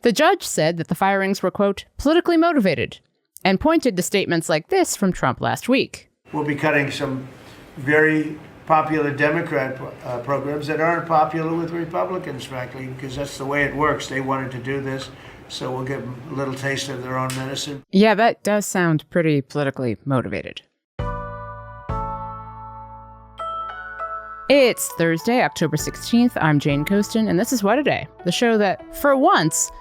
The judge said that the firings were, quote, politically motivated, and pointed to statements like this from Trump last week. We'll be cutting some very popular Democrat programs that aren't popular with Republicans, frankly, because that's the way it works. They wanted to do this, so we'll give them a little taste of their own medicine. Yeah, that does sound pretty politically motivated. It's Thursday, October 16th. I'm Jane Coaston, and this is What a Day, the show that, for once,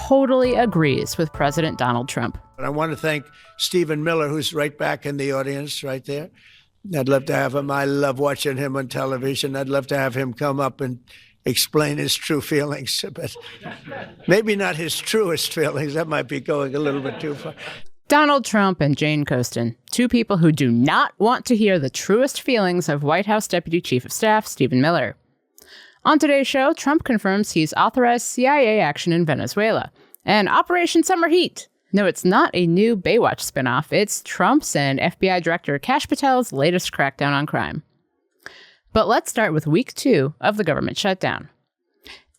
totally agrees with President Donald Trump. And I want to thank Stephen Miller, who's right back in the audience right there. I'd love to have him. I love watching him on television. I'd love to have him come up and explain his true feelings, but maybe not his truest feelings. That might be going a little bit too far. Donald Trump and Jane Coaston, two people who do not want to hear the truest feelings of White House Deputy Chief of Staff Stephen Miller. On today's show, Trump confirms he's authorized CIA action in Venezuela and Operation Summer Heat. No, it's not a new Baywatch spinoff. It's Trump's and FBI Director Kash Patel's latest crackdown on crime. But let's start with week 2 of the government shutdown.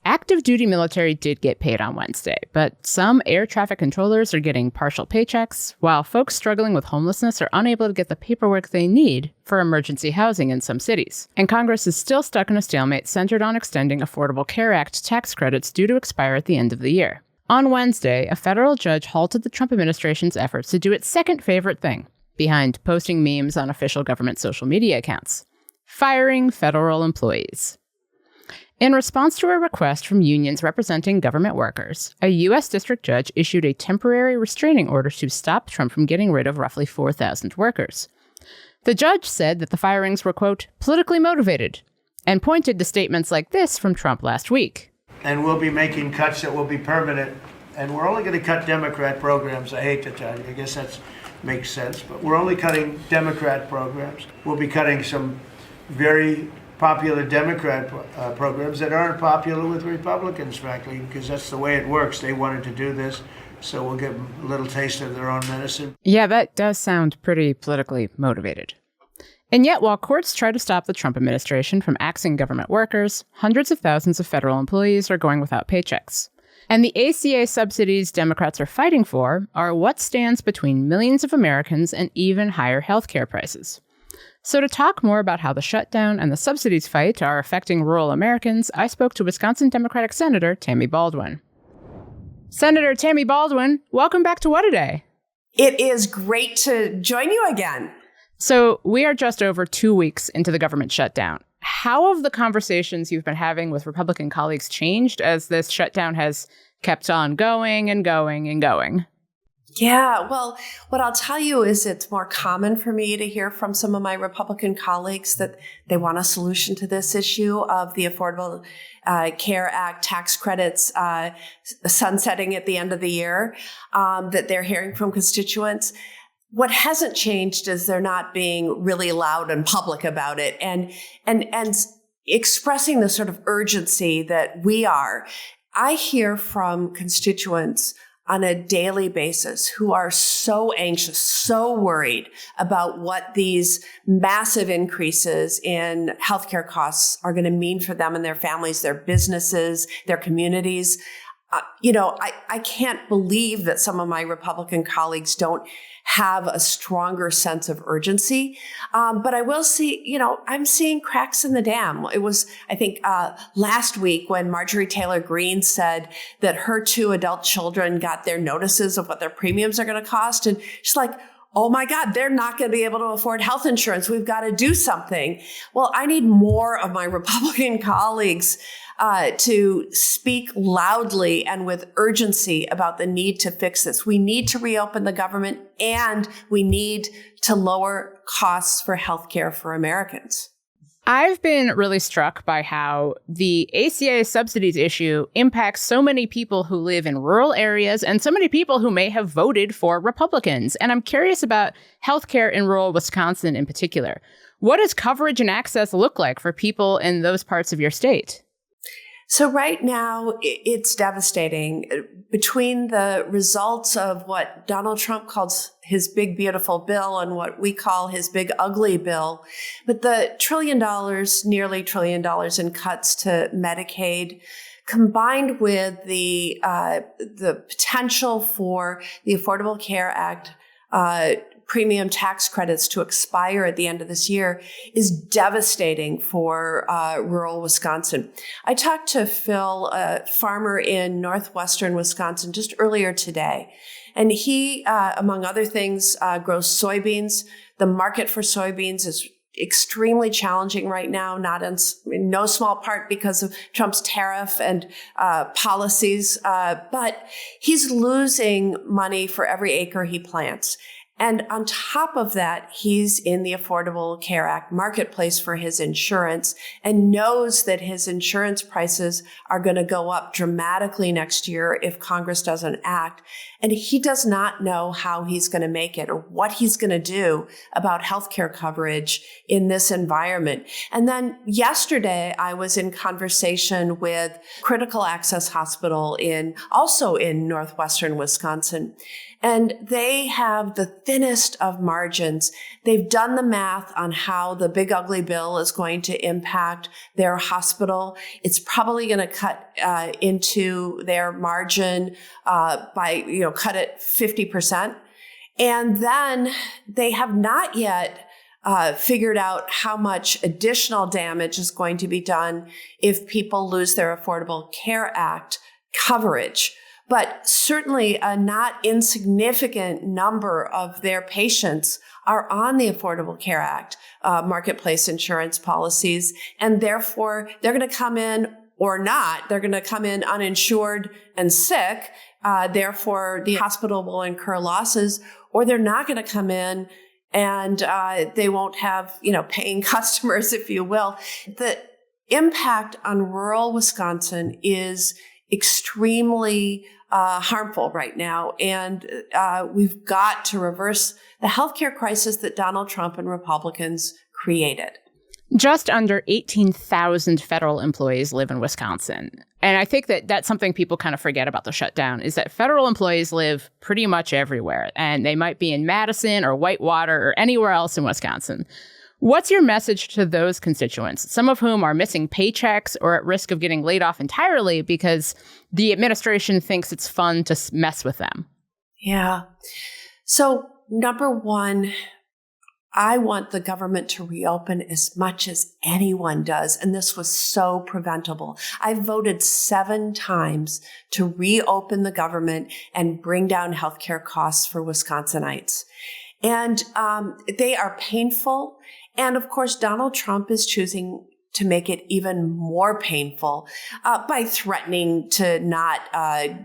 Active duty military did get paid on Wednesday, but some air traffic controllers are getting partial paychecks, while folks struggling with homelessness are unable to get the paperwork they need for emergency housing in some cities. And Congress is still stuck in a stalemate centered on extending Affordable Care Act tax credits due to expire at the end of the year. On Wednesday, a federal judge halted the Trump administration's efforts to do its second favorite thing, behind posting memes on official government social media accounts: firing federal employees. In response to a request from unions representing government workers, a U.S. district judge issued a temporary restraining order to stop Trump from getting rid of roughly 4,000 workers. The judge said that the firings were, quote, politically motivated, and pointed to statements like this from Trump last week. And we'll be making cuts that will be permanent, and we're only going to cut Democrat programs. I hate to tell you, I guess that makes sense, but we're only cutting Democrat programs. We'll be cutting some very popular Democrat programs that aren't popular with Republicans, frankly, because that's the way it works. They wanted to do this, so we'll give them a little taste of their own medicine. Yeah, that does sound pretty politically motivated. And yet, while courts try to stop the Trump administration from axing government workers, hundreds of thousands of federal employees are going without paychecks. And the ACA subsidies Democrats are fighting for are what stands between millions of Americans and even higher healthcare prices. So to talk more about how the shutdown and the subsidies fight are affecting rural Americans, I spoke to Wisconsin Democratic Senator Tammy Baldwin. Senator Tammy Baldwin, welcome back to What a Day. It is great to join you again. So we are just over 2 weeks into the government shutdown. How have the conversations you've been having with Republican colleagues changed as this shutdown has kept on going and going and going? Yeah, well, what I'll tell you is it's more common for me to hear from some of my Republican colleagues that they want a solution to this issue of the Affordable Care Act tax credits sunsetting at the end of the year, that they're hearing from constituents. What hasn't changed is they're not being really loud and public about it and expressing the sort of urgency that we are. I hear from constituents on a daily basis who are so anxious, so worried about what these massive increases in healthcare costs are going to mean for them and their families, their businesses, their communities. I can't believe that some of my Republican colleagues don't have a stronger sense of urgency. But I will see, I'm seeing cracks in the dam. It was, I think, last week when Marjorie Taylor Greene said that her 2 adult children got their notices of what their premiums are going to cost. And she's like, oh my God, they're not going to be able to afford health insurance. We've got to do something. Well, I need more of my Republican colleagues to speak loudly and with urgency about the need to fix this. We need to reopen the government and we need to lower costs for healthcare for Americans. I've been really struck by how the ACA subsidies issue impacts so many people who live in rural areas and so many people who may have voted for Republicans. And I'm curious about healthcare in rural Wisconsin in particular. What does coverage and access look like for people in those parts of your state? So right now, it's devastating. Between the results of what Donald Trump calls his big, beautiful bill and what we call his big, ugly bill, but the nearly $1 trillion in cuts to Medicaid, combined with the potential for the Affordable Care Act premium tax credits to expire at the end of this year is devastating for rural Wisconsin. I talked to Phil, a farmer in northwestern Wisconsin, just earlier today, and he, among other things, grows soybeans. The market for soybeans is extremely challenging right now, not in no small part because of Trump's tariff and policies, but he's losing money for every acre he plants. And on top of that, he's in the Affordable Care Act marketplace for his insurance and knows that his insurance prices are going to go up dramatically next year if Congress doesn't act. And he does not know how he's going to make it or what he's going to do about healthcare coverage in this environment. And then yesterday, I was in conversation with Critical Access Hospital also in northwestern Wisconsin. And they have the thinnest of margins. They've done the math on how the big ugly bill is going to impact their hospital. It's probably going to cut into their margin by, cut it 50%. And then they have not yet figured out how much additional damage is going to be done if people lose their Affordable Care Act coverage. But certainly a not insignificant number of their patients are on the Affordable Care Act marketplace insurance policies, and therefore they're going to come in or not. They're going to come in uninsured and sick. Therefore, the hospital will incur losses, or they're not going to come in and they won't have, paying customers, if you will. The impact on rural Wisconsin is extremely harmful right now. And we've got to reverse the healthcare crisis that Donald Trump and Republicans created. Just under 18,000 federal employees live in Wisconsin. And I think that that's something people kind of forget about the shutdown, is that federal employees live pretty much everywhere. And they might be in Madison or Whitewater or anywhere else in Wisconsin. What's your message to those constituents, some of whom are missing paychecks or at risk of getting laid off entirely because the administration thinks it's fun to mess with them? Yeah. So, number one, I want the government to reopen as much as anyone does, and this was so preventable. I voted 7 times to reopen the government and bring down healthcare costs for Wisconsinites. And they are painful. And of course, Donald Trump is choosing to make it even more painful by threatening to not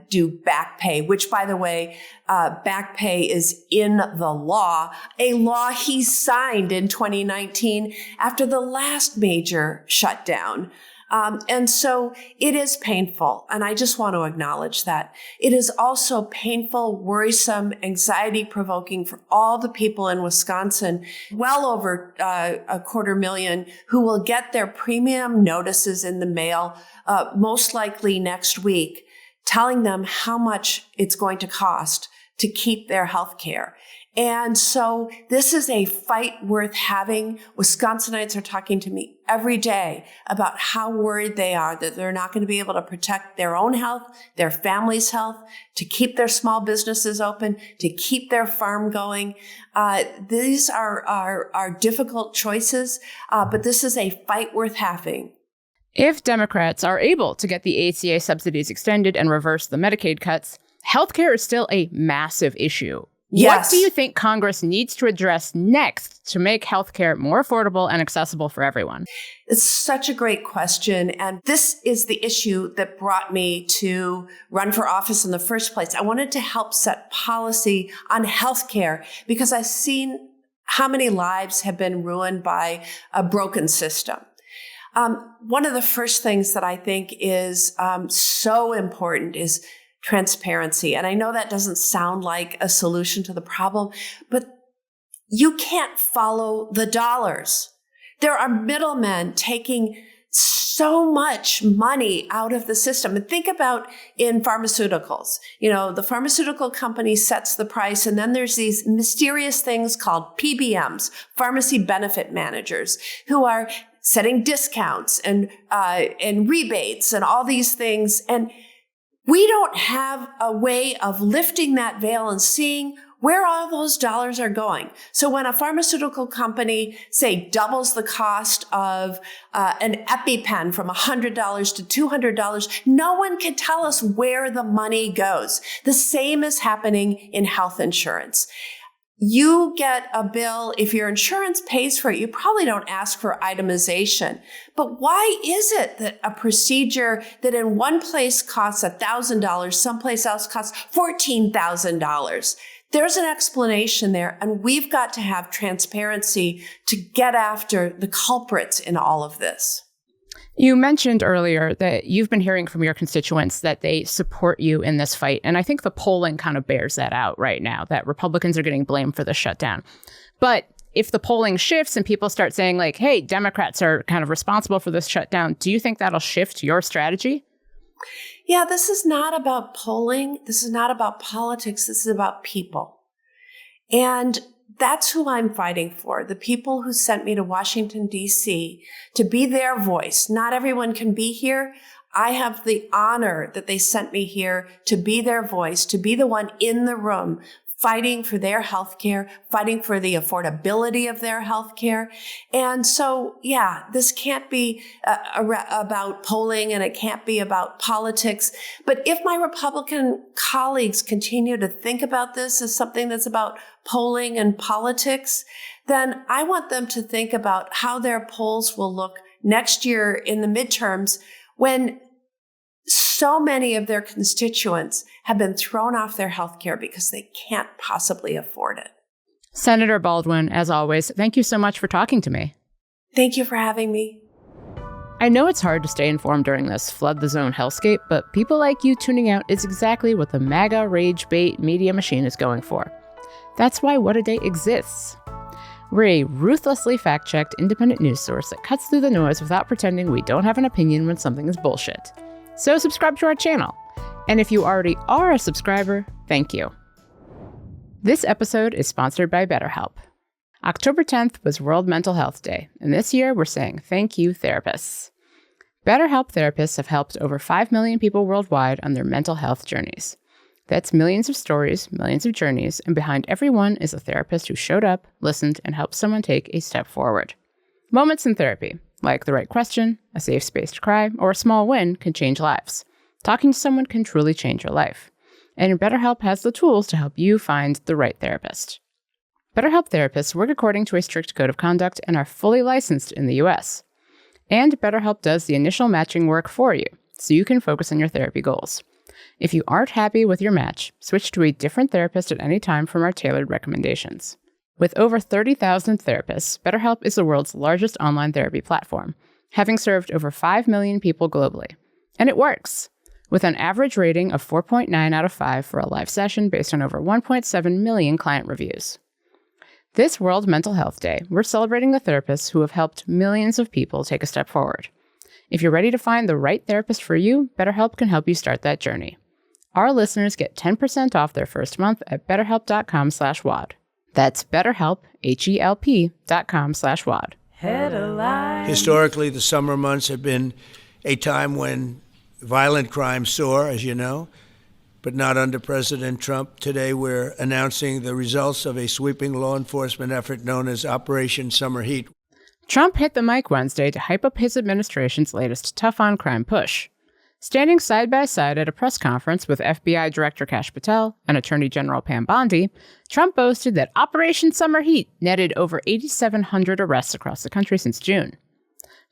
do back pay, which, by the way, back pay is in the law, a law he signed in 2019 after the last major shutdown. And so it is painful, and I just want to acknowledge that. It is also painful, worrisome, anxiety-provoking for all the people in Wisconsin, well over 250,000, who will get their premium notices in the mail, most likely next week, telling them how much it's going to cost to keep their health care. And so this is a fight worth having. Wisconsinites are talking to me every day about how worried they are that they're not going to be able to protect their own health, their family's health, to keep their small businesses open, to keep their farm going. These are difficult choices, but this is a fight worth having. If Democrats are able to get the ACA subsidies extended and reverse the Medicaid cuts, healthcare is still a massive issue. Yes. What do you think Congress needs to address next to make healthcare more affordable and accessible for everyone? It's such a great question. And this is the issue that brought me to run for office in the first place. I wanted to help set policy on healthcare because I've seen how many lives have been ruined by a broken system. One of the first things that I think is so important is transparency. And I know that doesn't sound like a solution to the problem, but you can't follow the dollars. There are middlemen taking so much money out of the system. And think about in pharmaceuticals. The pharmaceutical company sets the price, and then there's these mysterious things called PBMs, pharmacy benefit managers, who are setting discounts and rebates and all these things. And we don't have a way of lifting that veil and seeing where all those dollars are going. So when a pharmaceutical company, say, doubles the cost of an EpiPen from $100 to $200, no one can tell us where the money goes. The same is happening in health insurance. You get a bill, if your insurance pays for it, you probably don't ask for itemization. But why is it that a procedure that in one place costs $1,000, someplace else costs $14,000? There's an explanation there, and we've got to have transparency to get after the culprits in all of this. You mentioned earlier that you've been hearing from your constituents that they support you in this fight. And I think the polling kind of bears that out right now, that Republicans are getting blamed for the shutdown. But if the polling shifts and people start saying like, hey, Democrats are kind of responsible for this shutdown, do you think that'll shift your strategy? Yeah, this is not about polling. This is not about politics. This is about people. And that's who I'm fighting for, the people who sent me to Washington, D.C. to be their voice. Not everyone can be here. I have the honor that they sent me here to be their voice, to be the one in the room fighting for their health care, fighting for the affordability of their health care. And so, yeah, this can't be about polling and it can't be about politics. But if my Republican colleagues continue to think about this as something that's about polling and politics, then I want them to think about how their polls will look next year in the midterms when so many of their constituents have been thrown off their health care because they can't possibly afford it. Senator Baldwin, as always, thank you so much for talking to me. Thank you for having me. I know it's hard to stay informed during this flood the zone hellscape, but people like you tuning out is exactly what the MAGA rage bait media machine is going for. That's why What a Day exists. We're a ruthlessly fact-checked independent news source that cuts through the noise without pretending we don't have an opinion when something is bullshit. So subscribe to our channel. And if you already are a subscriber, thank you. This episode is sponsored by BetterHelp. October 10th was World Mental Health Day, and this year we're saying thank you, therapists. BetterHelp therapists have helped over 5 million people worldwide on their mental health journeys. That's millions of stories, millions of journeys, and behind every one is a therapist who showed up, listened, and helped someone take a step forward. Moments in therapy, like the right question, a safe space to cry, or a small win, can change lives. Talking to someone can truly change your life. And BetterHelp has the tools to help you find the right therapist. BetterHelp therapists work according to a strict code of conduct and are fully licensed in the US. And BetterHelp does the initial matching work for you, so you can focus on your therapy goals. If you aren't happy with your match, switch to a different therapist at any time from our tailored recommendations. With over 30,000 therapists, BetterHelp is the world's largest online therapy platform, having served over 5 million people globally. And it works, with an average rating of 4.9 out of 5 for a live session based on over 1.7 million client reviews. This World Mental Health Day, we're celebrating the therapists who have helped millions of people take a step forward. If you're ready to find the right therapist for you, BetterHelp can help you start that journey. Our listeners get 10% off their first month at betterhelp.com/WAD. That's BetterHelp, HELP.com/WAD. Headline. Historically, the summer months have been a time when violent crime soar, as you know, but not under President Trump. Today, we're announcing the results of a sweeping law enforcement effort known as Operation Summer Heat. Trump hit the mic Wednesday to hype up his administration's latest tough-on-crime push. Standing side by side at a press conference with FBI Director Kash Patel and Attorney General Pam Bondi, Trump boasted that Operation Summer Heat netted over 8,700 arrests across the country since June.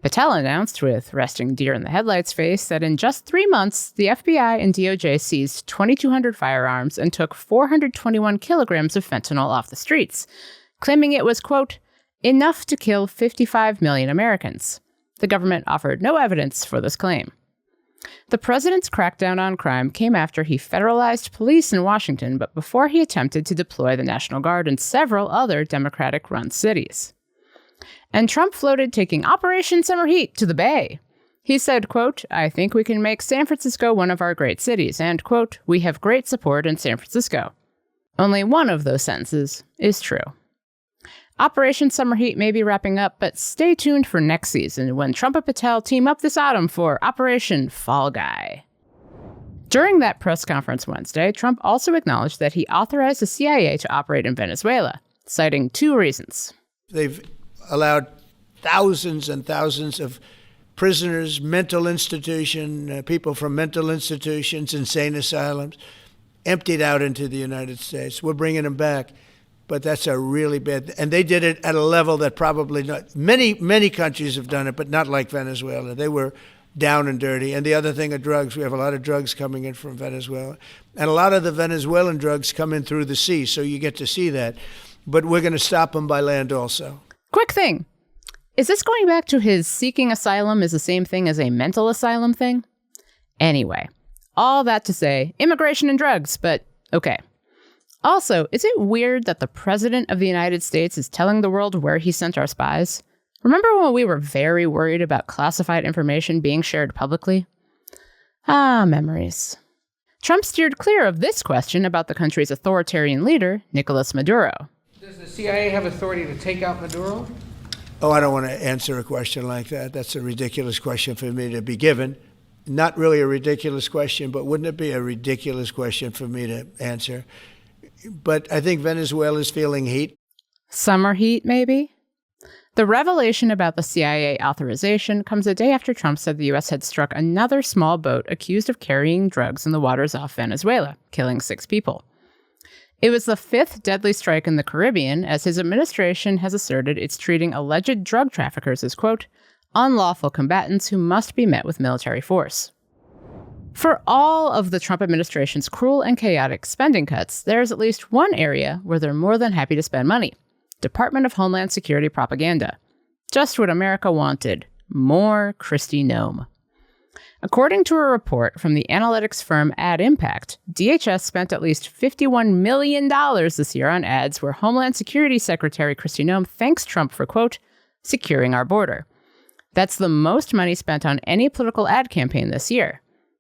Patel announced, with resting deer in the headlights face, that in just 3 months, the FBI and DOJ seized 2,200 firearms and took 421 kilograms of fentanyl off the streets, claiming it was, quote, enough to kill 55 million Americans. The government offered no evidence for this claim. The president's crackdown on crime came after he federalized police in Washington, but before he attempted to deploy the National Guard in several other Democratic-run cities. And Trump floated taking Operation Summer Heat to the Bay. He said, quote, I think we can make San Francisco one of our great cities, and, quote, we have great support in San Francisco. Only one of those sentences is true. Operation Summer Heat may be wrapping up, but stay tuned for next season when Trump and Patel team up this autumn for Operation Fall Guy. During that press conference Wednesday, Trump also acknowledged that he authorized the CIA to operate in Venezuela, citing two reasons. They've allowed thousands and thousands of prisoners, mental institution, people from mental institutions, insane asylums, emptied out into the United States. We're bringing them back. But that's a really bad, and they did it at a level that probably not, many countries have done it, but not like Venezuela. They were down and dirty. And the other thing are drugs. We have a lot of drugs coming in from Venezuela. And a lot of the Venezuelan drugs come in through the sea, so you get to see that. But we're going to stop them by land also. Quick thing. Is this going back to his seeking asylum is the same thing as a mental asylum thing? Anyway, all that to say, immigration and drugs, but okay. Also, is it weird that the President of the United States is telling the world where he sent our spies? Remember when we were very worried about classified information being shared publicly? Ah, memories. Trump steered clear of this question about the country's authoritarian leader, Nicolas Maduro. Does the CIA have authority to take out Maduro? Oh, I don't want to answer a question like that. That's a ridiculous question for me to be given. Not really a ridiculous question, but wouldn't it be a ridiculous question for me to answer? But I think Venezuela's feeling heat. Summer heat, maybe? The revelation about the CIA authorization comes a day after Trump said the U.S. had struck another small boat accused of carrying drugs in the waters off Venezuela, killing 6 people. It was the 5th deadly strike in the Caribbean, as his administration has asserted it's treating alleged drug traffickers as, quote, unlawful combatants who must be met with military force. For all of the Trump administration's cruel and chaotic spending cuts, there's at least one area where they're more than happy to spend money. Department of Homeland Security propaganda. Just what America wanted. More Kristi Noem. According to a report from the analytics firm Ad Impact, DHS spent at least $51 million this year on ads where Homeland Security Secretary Kristi Noem thanks Trump for, quote, securing our border. That's the most money spent on any political ad campaign this year.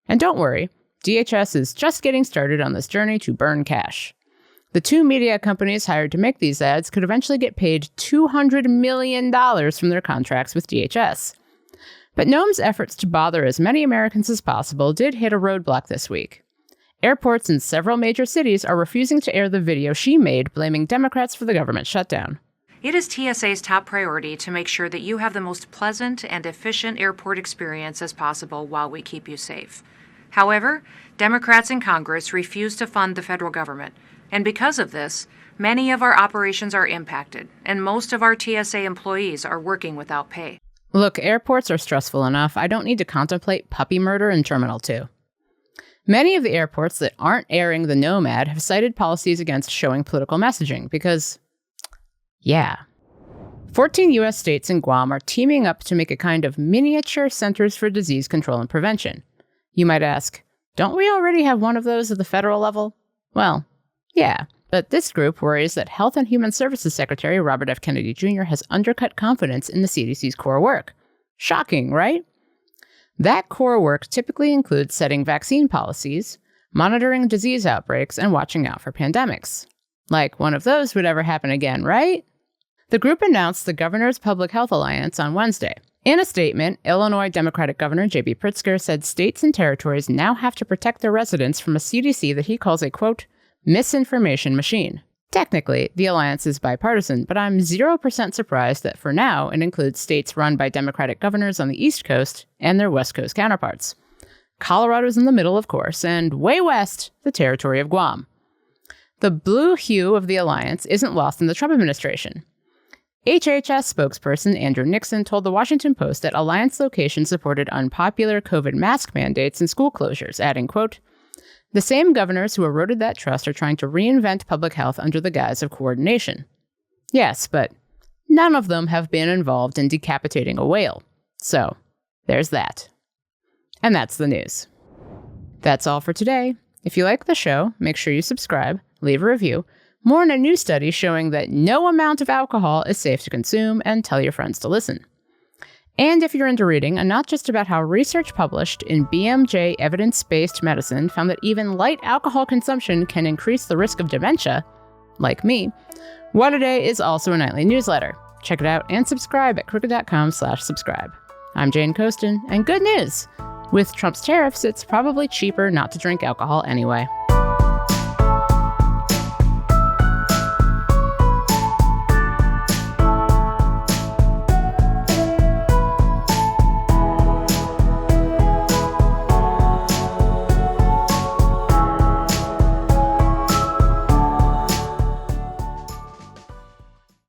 And don't worry, DHS is just getting started on this journey to burn cash. The 2 media companies hired to make these ads could eventually get paid $200 million from their contracts with DHS. But Noem's efforts to bother as many Americans as possible did hit a roadblock this week. Airports in several major cities are refusing to air the video she made blaming Democrats for the government shutdown. It is TSA's top priority to make sure that you have the most pleasant and efficient airport experience as possible while we keep you safe. However, Democrats in Congress refuse to fund the federal government, and because of this, many of our operations are impacted, and most of our TSA employees are working without pay. Look, airports are stressful enough. I don't need to contemplate puppy murder in Terminal 2. Many of the airports that aren't airing the Noem ad have cited policies against showing political messaging because, yeah. 14 U.S. states and Guam are teaming up to make a kind of miniature Centers for Disease Control and Prevention. You might ask, don't we already have one of those at the federal level? Well, yeah, but this group worries that Health and Human Services Secretary Robert F. Kennedy Jr. has undercut confidence in the CDC's core work. Shocking, right? That core work typically includes setting vaccine policies, monitoring disease outbreaks, and watching out for pandemics. Like one of those would ever happen again, right? The group announced the Governor's Public Health Alliance on Wednesday. In a statement, Illinois Democratic Governor J.B. Pritzker said states and territories now have to protect their residents from a CDC that he calls a, quote, misinformation machine. Technically, the alliance is bipartisan, but I'm 0% surprised that for now it includes states run by Democratic governors on the East Coast and their West Coast counterparts. Colorado's in the middle, of course, and way west, the territory of Guam. The blue hue of the alliance isn't lost in the Trump administration. HHS spokesperson Andrew Nixon told the Washington Post that alliance locations supported unpopular COVID mask mandates and school closures, adding, quote, the same governors who eroded that trust are trying to reinvent public health under the guise of coordination. Yes, but none of them have been involved in decapitating a whale. So, there's that. And that's the news. That's all for today. If you like the show, make sure you subscribe, leave a review. More in a new study showing that no amount of alcohol is safe to consume, and tell your friends to listen. And if you're into reading, and not just about how research published in BMJ Evidence-Based Medicine found that even light alcohol consumption can increase the risk of dementia, like me, What A Day is also a nightly newsletter. Check it out and subscribe at crooked.com/subscribe. I'm Jane Coaston, and good news! With Trump's tariffs, it's probably cheaper not to drink alcohol anyway.